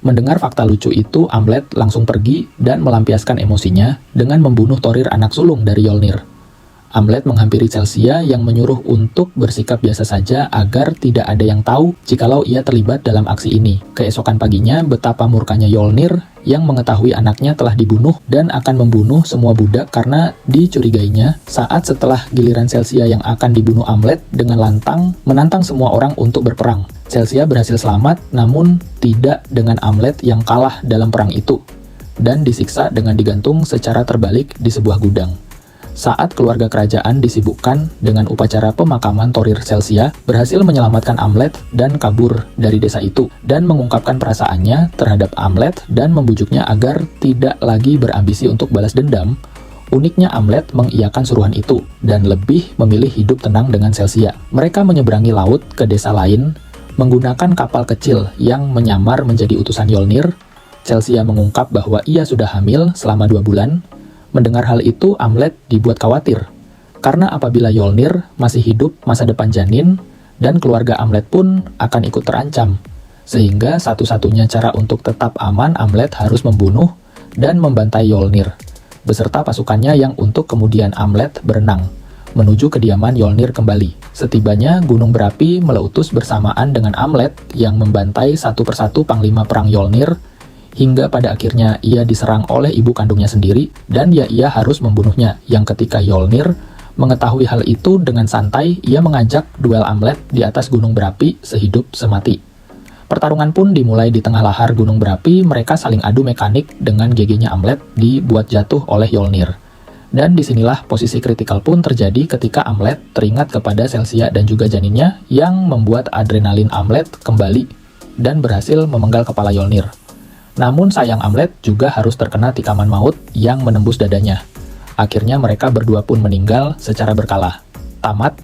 Mendengar fakta lucu itu, Amlet langsung pergi dan melampiaskan emosinya dengan membunuh Thorir anak sulung dari Yolnir. Amlet menghampiri Celsia yang menyuruh untuk bersikap biasa saja agar tidak ada yang tahu jikalau ia terlibat dalam aksi ini. Keesokan paginya, betapa murkanya Yolnir yang mengetahui anaknya telah dibunuh dan akan membunuh semua budak karena dicurigainya saat setelah giliran Celsia yang akan dibunuh Amlet dengan lantang menantang semua orang untuk berperang. Celsia berhasil selamat, namun tidak dengan Amlet yang kalah dalam perang itu dan disiksa dengan digantung secara terbalik di sebuah gudang. Saat keluarga kerajaan disibukkan dengan upacara pemakaman Thorir, Celsia berhasil menyelamatkan Amlet dan kabur dari desa itu, dan mengungkapkan perasaannya terhadap Amlet dan membujuknya agar tidak lagi berambisi untuk balas dendam. Uniknya Amlet mengiyakan suruhan itu, dan lebih memilih hidup tenang dengan Celsia. Mereka menyeberangi laut ke desa lain, menggunakan kapal kecil yang menyamar menjadi utusan Yolnir. Celsia mengungkap bahwa ia sudah hamil selama 2 bulan. Mendengar hal itu, Amlet dibuat khawatir, karena apabila Yolnir masih hidup, masa depan janin dan keluarga Amlet pun akan ikut terancam. Sehingga satu-satunya cara untuk tetap aman, Amlet harus membunuh dan membantai Yolnir, beserta pasukannya yang untuk kemudian Amlet berenang menuju kediaman Yolnir kembali. Setibanya, gunung berapi meletus bersamaan dengan Amlet yang membantai satu persatu panglima perang Yolnir, hingga pada akhirnya ia diserang oleh ibu kandungnya sendiri, dan ia harus membunuhnya, yang ketika Yolnir mengetahui hal itu dengan santai, ia mengajak duel Amlet di atas gunung berapi sehidup semati. Pertarungan pun dimulai di tengah lahar gunung berapi, mereka saling adu mekanik dengan GG-nya Amlet dibuat jatuh oleh Yolnir. Dan disinilah posisi kritikal pun terjadi ketika Amlet teringat kepada Celsia dan juga janinnya yang membuat adrenalin Amlet kembali dan berhasil memenggal kepala Yolnir. Namun sayang Amlet juga harus terkena tikaman maut yang menembus dadanya. Akhirnya mereka berdua pun meninggal secara berkala. Tamat.